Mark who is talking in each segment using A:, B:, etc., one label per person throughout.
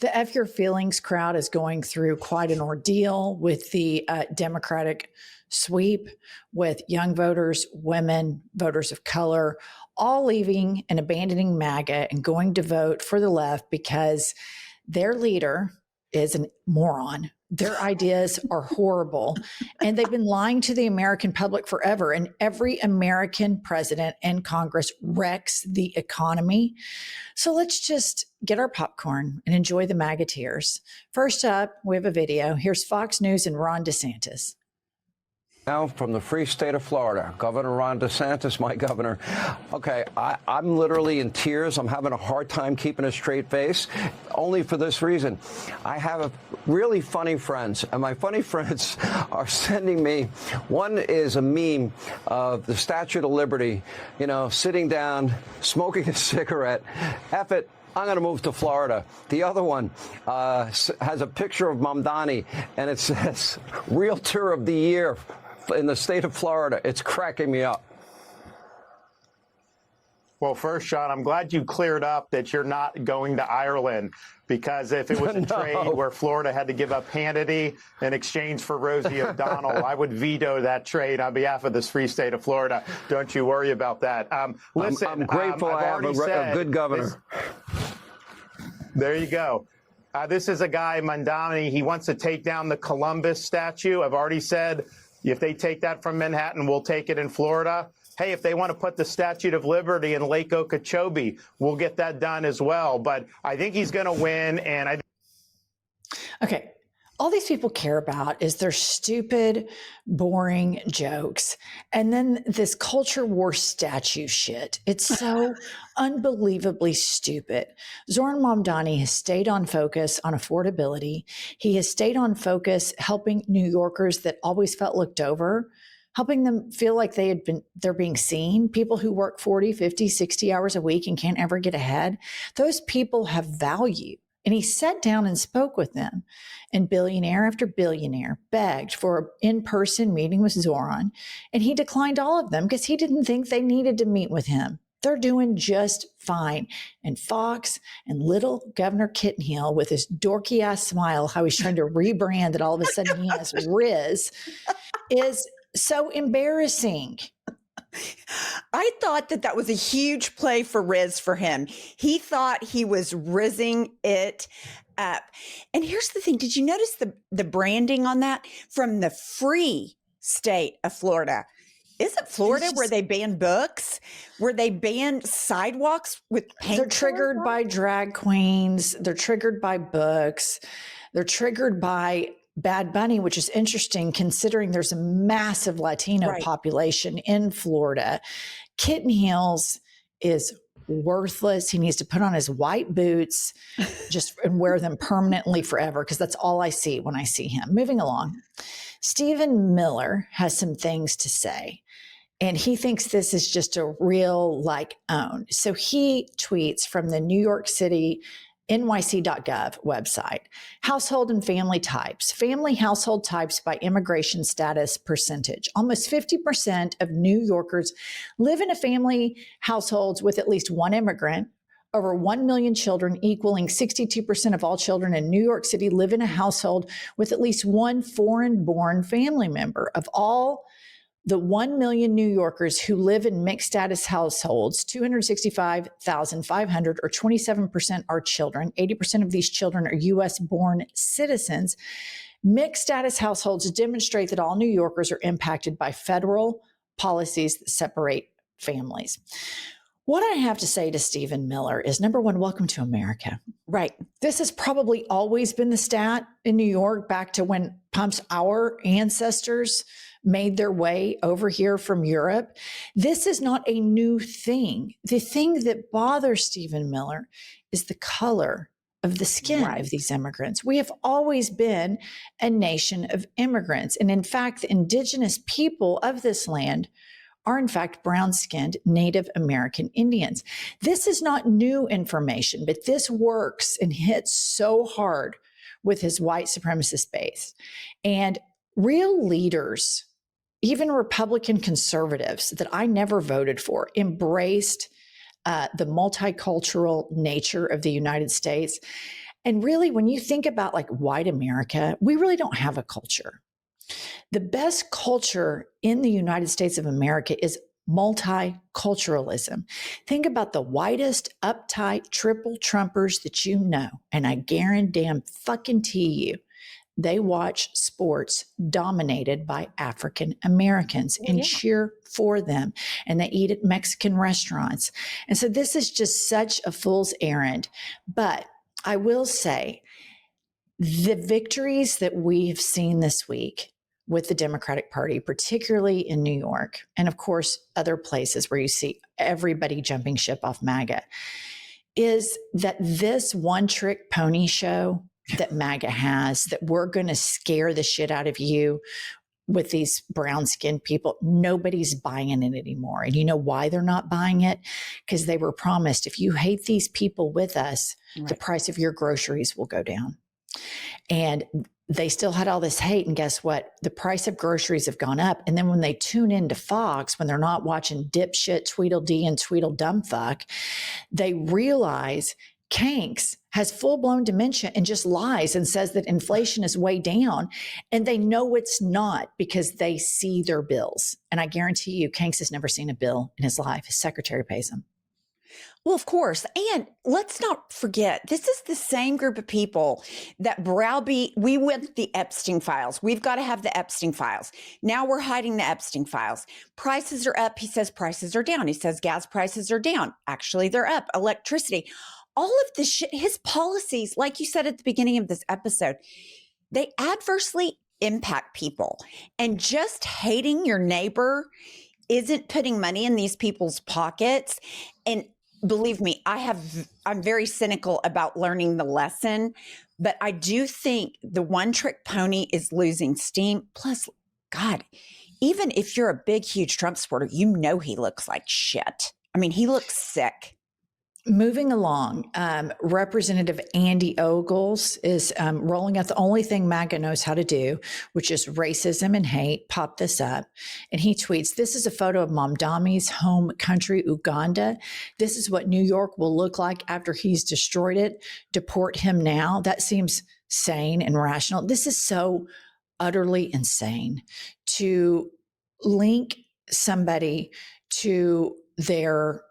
A: The F Your Feelings crowd is going through quite an ordeal with the Democratic sweep, with young voters, women, voters of color, all leaving and abandoning MAGA and going to vote for the left because their leader is a moron. Their ideas are horrible. And they've been lying to the American public forever. And every American president and Congress wrecks the economy. So let's just get our popcorn and enjoy the MAGA tears. First up, we have a video. Here's Fox News and Ron DeSantis.
B: Now from the free state of Florida, Governor Ron DeSantis, my governor. Okay, I'm literally in tears. I'm having a hard time keeping a straight face, only for this reason. I have really funny friends, and my funny friends are sending me, one is a meme of the Statue of Liberty, you know, sitting down, smoking a cigarette. F it. I'm going to move to Florida. The other one has a picture of Mamdani, and it says, Realtor of the Year in the state of Florida. It's cracking me up.
C: Well, first, Sean, I'm glad you cleared up that you're not going to Ireland, because if it was a trade where Florida had to give up Hannity in exchange for Rosie O'Donnell, I would veto that trade on behalf of this free state of Florida. Don't you worry about that. Listen,
B: I'm grateful I have a good governor.
C: There you go. This is a guy, Mamdani. He wants to take down the Columbus statue. I've already said, if they take that from Manhattan, we'll take it in Florida. Hey, if they want to put the Statue of Liberty in Lake Okeechobee, we'll get that done as well. But I think he's going to win. And
A: Okay. All these people care about is their stupid, boring jokes. And then this culture war statue shit. It's so unbelievably stupid. Zoran Mamdani has stayed on focus on affordability. He has stayed on focus helping New Yorkers that always felt looked over, helping them feel like they're being seen. People who work 40, 50, 60 hours a week and can't ever get ahead. Those people have value. And he sat down and spoke with them. And billionaire after billionaire begged for an in-person meeting with Zoran. And he declined all of them because he didn't think they needed to meet with him. They're doing just fine. And Fox and little Governor Kittenhill with his dorky ass smile, how he's trying to rebrand that all of a sudden he has Riz, is so embarrassing.
D: I thought that was a huge play for Riz for him. He thought he was rizzing it up. And here's the thing. Did you notice the branding on that? From the free state of Florida. Is it Florida where they ban books? Where they ban sidewalks with paint?
A: They're triggered by drag queens. They're triggered by books. They're triggered by Bad Bunny, which is interesting considering there's a massive Latino population in Florida. Kittenhills is worthless. He needs to put on his white boots and wear them permanently forever, because that's all I see when I see him. Moving along. Stephen Miller has some things to say, and he thinks this is just a real own. So he tweets from the New York City NYC.gov website. Household and family types. Family household types by immigration status percentage. Almost 50% of New Yorkers live in a family households with at least one immigrant. Over 1 million children, equaling 62% of all children in New York City, live in a household with at least one foreign-born family member. Of all the 1 million New Yorkers who live in mixed status households, 265,500 or 27% are children. 80% of these children are U.S. born citizens. Mixed status households demonstrate that all New Yorkers are impacted by federal policies that separate families. What I have to say to Stephen Miller is, number one, welcome to America. Right. This has probably always been the stat in New York, back to when our ancestors made their way over here from Europe. This is not a new thing. The thing that bothers Stephen Miller is the color of the skin of these immigrants. We have always been a nation of immigrants. And in fact, the indigenous people of this land are in fact brown-skinned Native American Indians. This is not new information, but this works and hits so hard with his white supremacist base. And real leaders, even Republican conservatives that I never voted for, embraced the multicultural nature of the United States. And really, when you think about like white America, we really don't have a culture. The best culture in the United States of America is multiculturalism. Think about the whitest, uptight, triple Trumpers that you know, and I guarantee you, they watch sports dominated by African Americans and cheer for them. And they eat at Mexican restaurants. And so this is just such a fool's errand. But I will say the victories that we've seen this week with the Democratic Party, particularly in New York, and of course, other places where you see everybody jumping ship off MAGA, is that this one trick pony show that MAGA has, that we're going to scare the shit out of you with these brown skinned people, nobody's buying it anymore. And you know why they're not buying it? Because they were promised, if you hate these people with us, the price of your groceries will go down. And they still had all this hate. And guess what? The price of groceries have gone up. And then when they tune into Fox, when they're not watching dipshit Tweedledee and Tweedledumfuck, they realize Kanks has full-blown dementia and just lies and says that inflation is way down. And they know it's not because they see their bills. And I guarantee you, Kanks has never seen a bill in his life. His secretary pays him.
D: Well, of course. And let's not forget, this is the same group of people that browbeat. We went the Epstein files. We've got to have the Epstein files. Now we're hiding the Epstein files. Prices are up. He says prices are down. He says gas prices are down. Actually, they're up. Electricity. All of this shit, his policies, like you said at the beginning of this episode, they adversely impact people. And just hating your neighbor isn't putting money in these people's pockets. And believe me, I'm very cynical about learning the lesson, but I do think the one trick pony is losing steam. Plus, God, even if you're a big, huge Trump supporter, you know he looks like shit. I mean, he looks sick.
A: Moving along, Representative Andy Ogles is rolling out the only thing MAGA knows how to do, which is racism and hate. Pop this up. And he tweets, this is a photo of Mamdani's home country, Uganda. This is what New York will look like after he's destroyed it. Deport him now. That seems sane and rational. This is so utterly insane to link somebody to their,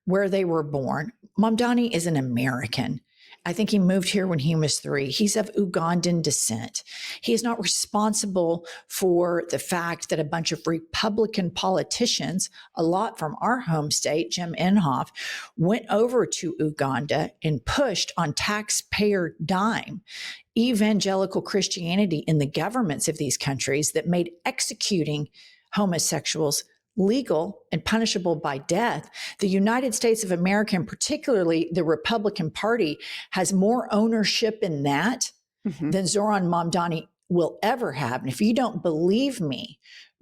A: where they were born. Mamdani is an American. I think he moved here when he was 3. He's of Ugandan descent. He is not responsible for the fact that a bunch of Republican politicians, a lot from our home state, Jim Inhofe, went over to Uganda and pushed on taxpayer dime evangelical Christianity in the governments of these countries that made executing homosexuals legal and punishable by death. The United States of America, and particularly the Republican Party, has more ownership in that than Zoran Mamdani will ever have. And if you don't believe me,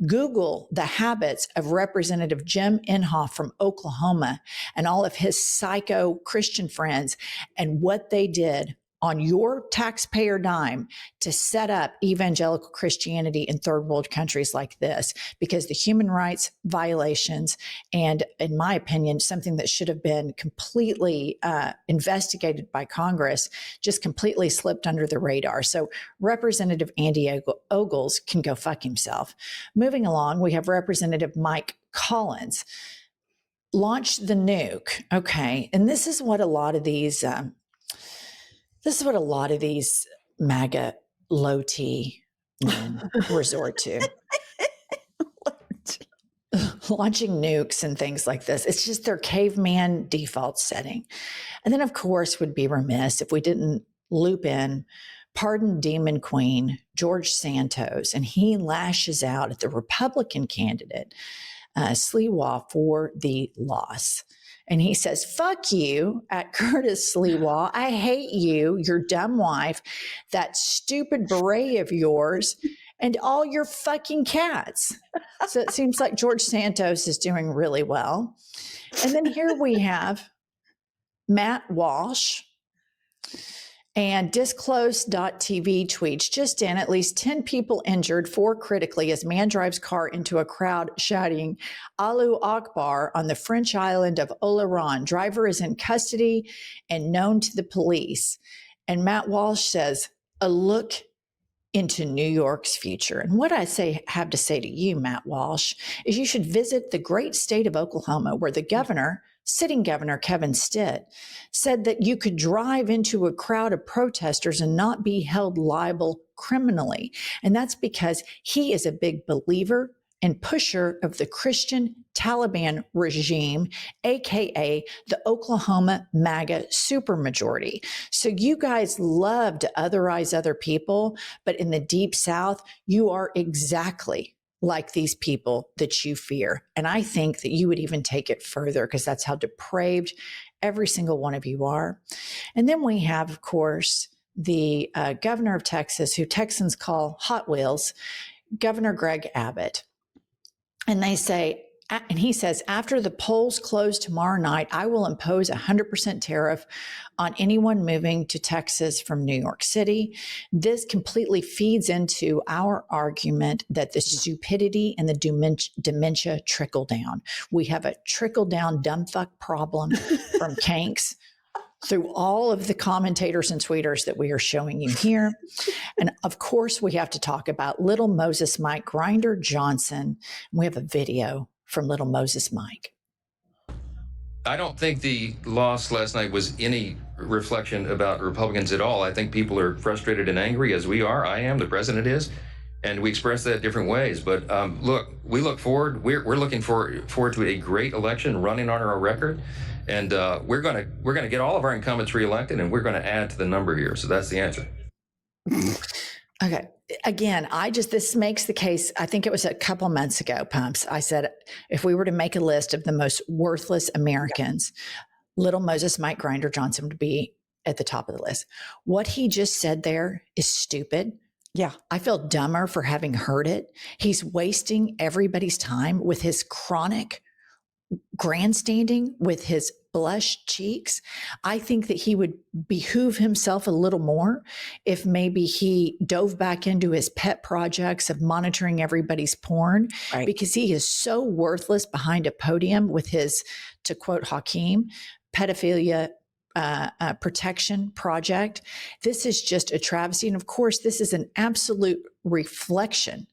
A: Google the habits of Representative Jim Inhofe from Oklahoma and all of his psycho Christian friends and what they did on your taxpayer dime to set up evangelical Christianity in third world countries like this, because the human rights violations and, in my opinion, something that should have been completely investigated by Congress just completely slipped under the radar. So Representative Andy Ogles can go fuck himself. Moving along, we have Representative Mike Collins launch the nuke. Okay. And this is what a lot of these MAGA low T men resort to. Launching nukes and things like this. It's just their caveman default setting. And then, of course, would be remiss if we didn't loop in pardoned demon queen George Santos. And he lashes out at the Republican candidate, Sliwa, for the loss. And he says, fuck you at Curtis Sliwa. I hate you, your dumb wife, that stupid beret of yours, and all your fucking cats. So it seems like George Santos is doing really well. And then here we have Matt Walsh. And Disclosed.tv tweets, just in, at least 10 people injured, 4 critically, as man drives car into a crowd shouting Allahu Akbar on the French island of Oleron. Driver is in custody and known to the police. And Matt Walsh says, a look into New York's future. And what I have to say to you, Matt Walsh, is you should visit the great state of Oklahoma, where the governor, sitting governor Kevin Stitt, said that you could drive into a crowd of protesters and not be held liable criminally. And that's because he is a big believer and pusher of the Christian Taliban regime, AKA the Oklahoma MAGA supermajority. So you guys love to otherize other people, but in the Deep South, you are exactly like these people that you fear. And I think that you would even take it further, because that's how depraved every single one of you are. And then we have, of course, the governor of Texas, who Texans call Hot Wheels, Governor Greg Abbott. And he says, after the polls close tomorrow night, I will impose 100% tariff on anyone moving to Texas from New York City. This completely feeds into our argument that the stupidity and the dementia trickle down. We have a trickle down dumb fuck problem from Kanks through all of the commentators and tweeters that we are showing you here. And of course, we have to talk about Little Moses Mike Grinder Johnson. We have a video from Little Moses Mike.
E: I don't think the loss last night was any reflection about Republicans at all. I think people are frustrated and angry, as we are. I am, the president is, and we express that different ways. But look, we look forward. We're looking forward to a great election running on our record. And we're gonna get all of our incumbents reelected, and we're going to add to the number here. So that's the answer.
A: Okay. Again, this makes the case. I think it was a couple months ago, Pumps. I said, if we were to make a list of the most worthless Americans, Little Moses Mike Grinder Johnson would be at the top of the list. What he just said there is stupid.
D: Yeah.
A: I feel dumber for having heard it. He's wasting everybody's time with his chronic grandstanding, with his blushed cheeks. I think that he would behoove himself a little more if maybe he dove back into his pet projects of monitoring everybody's porn, right? Because he is so worthless behind a podium with his, to quote Hakeem, pedophilia protection project. This is just a travesty. And of course, this is an absolute reflection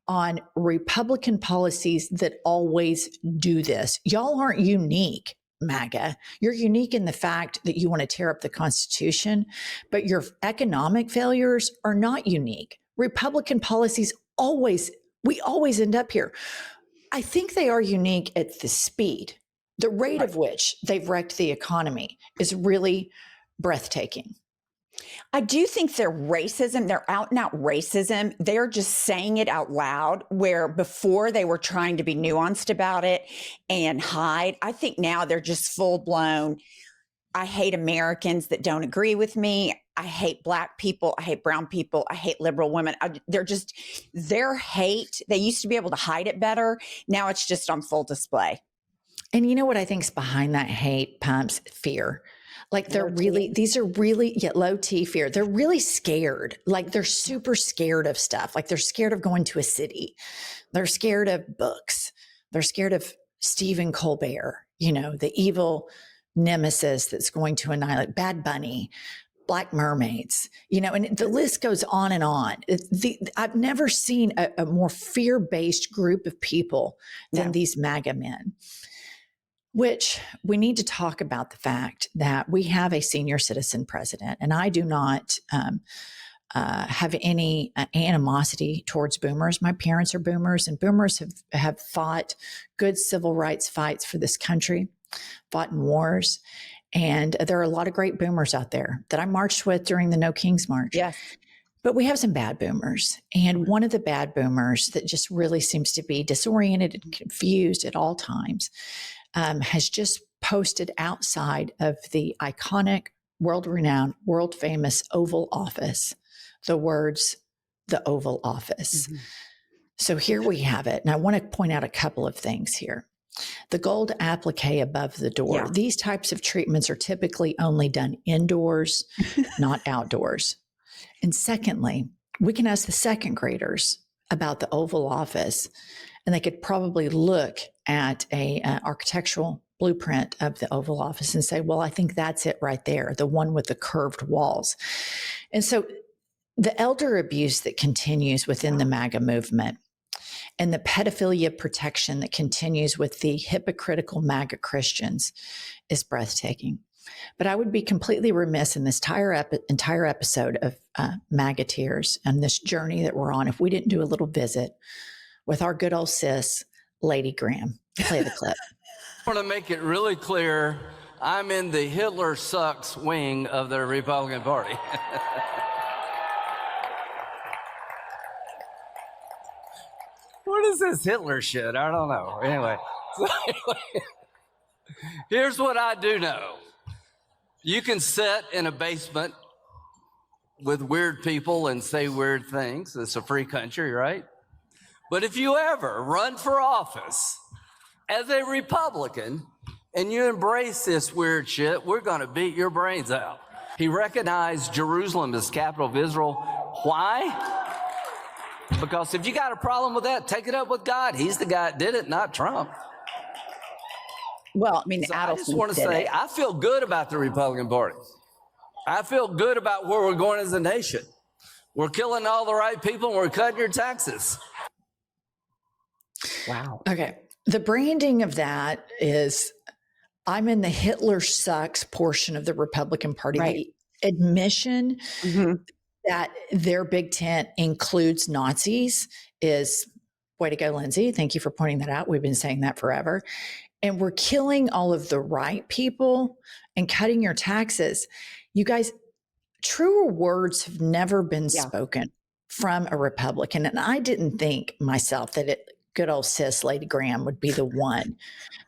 A: on Republican policies that always do this. Y'all aren't unique, MAGA. You're unique in the fact that you want to tear up the Constitution, but your economic failures are not unique. Republican policies we always end up here. I think they are unique at the speed. The rate of which they've wrecked the economy is really breathtaking.
D: I do think they're out and out racism. They're just saying it out loud, where before they were trying to be nuanced about it and hide. I think now they're just full blown. I hate Americans that don't agree with me. I hate Black people. I hate brown people. I hate liberal women. Their hate. They used to be able to hide it better. Now it's just on full display.
A: And you know what I think is behind that hate, Pumps? Fear. Like low T fear. They're really scared. Like they're super scared of stuff. Like they're scared of going to a city. They're scared of books. They're scared of Stephen Colbert, the evil nemesis that's going to annihilate Bad Bunny, Black mermaids, and the list goes on and on. I've never seen a more fear-based group of people than these MAGA men. Which we need to talk about the fact that we have a senior citizen president, and I do not have any animosity towards boomers. My parents are boomers, and boomers have fought good civil rights fights for this country, fought in wars, and there are a lot of great boomers out there that I marched with during the No Kings March.
D: Yes.
A: But we have some bad boomers, and one of the bad boomers that just really seems to be disoriented and confused at all times has just posted outside of the iconic, world-renowned, world-famous Oval Office the words, "the Oval Office." Mm-hmm. So here we have it. And I want to point out a couple of things here. The gold applique above the door. Yeah. These types of treatments are typically only done indoors, not outdoors. And secondly, we can ask the second graders about the Oval Office, and they could probably look at a architectural blueprint of the Oval Office and say, well, I think that's it right there, the one with the curved walls. And so the elder abuse that continues within the MAGA movement and the pedophilia protection that continues with the hypocritical MAGA Christians is breathtaking. But I would be completely remiss in this entire episode of MAGA Tears and this journey that we're on if we didn't do a little visit with our good old sis, Lady Graham. Play the clip.
F: I want to make it really clear, I'm in the Hitler sucks wing of the Republican Party. What is this Hitler shit? I don't know. Anyway, here's what I do know. You can sit in a basement with weird people and say weird things. It's a free country, right? But if you ever run for office as a Republican and you embrace this weird shit, we're going to beat your brains out. He recognized Jerusalem as the capital of Israel. Why? Because if you got a problem with that, take it up with God. He's the guy that did it, not Trump.
D: Well, I mean,
F: So I just want to say, I feel good about the Republican Party. I feel good about where we're going as a nation. We're killing all the right people and we're cutting your taxes.
D: Wow.
A: Okay. The branding of that is I'm in the Hitler sucks portion of the Republican Party.
D: Right.
A: The admission that their big tent includes Nazis is way to go, Lindsay. Thank you for pointing that out. We've been saying that forever. And we're killing all of the right people and cutting your taxes. You guys, truer words have never been spoken from a Republican. And I didn't think myself that good old sis Lady Graham would be the one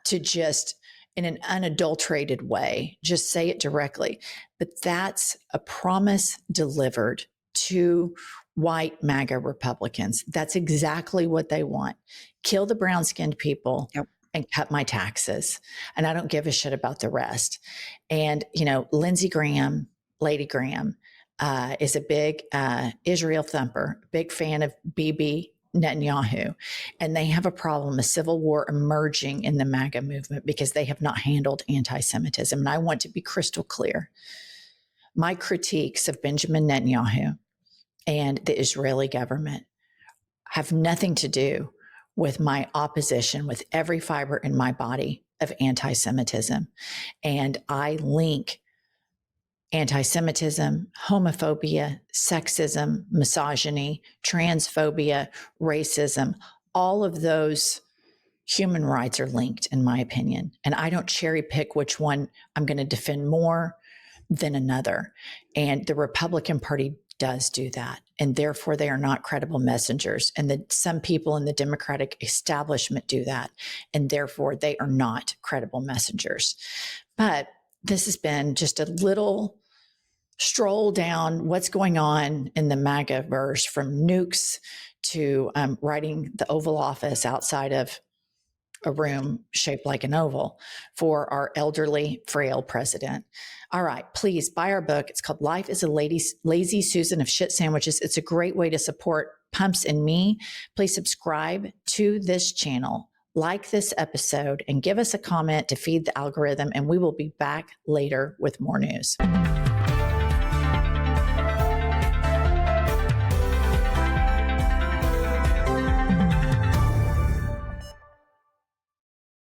A: to just, in an unadulterated way, just say it directly. But that's a promise delivered to white MAGA Republicans. That's exactly what they want. Kill the brown-skinned people and cut my taxes. And I don't give a shit about the rest. And, Lindsey Graham, Lady Graham, is a big Israel thumper, big fan of Bibi Netanyahu. And they have a problem, a civil war emerging in the MAGA movement because they have not handled anti-Semitism. And I want to be crystal clear. My critiques of Benjamin Netanyahu and the Israeli government have nothing to do with my opposition with every fiber in my body of anti-Semitism. And I link anti-Semitism, homophobia, sexism, misogyny, transphobia, racism, all of those human rights are linked, in my opinion. And I don't cherry pick which one I'm going to defend more than another. And the Republican Party does do that. And therefore, they are not credible messengers. And some people in the Democratic establishment do that. And therefore, they are not credible messengers. But this has been just a little stroll down what's going on in the MAGA verse, from nukes to writing the Oval Office outside of a room shaped like an oval for our elderly, frail president. All right, please buy our book. It's called Life is a Lazy Susan of Shit Sandwiches. It's a great way to support Pumps and me. Please subscribe to this channel, like this episode, and give us a comment to feed the algorithm. And we will be back later with more news.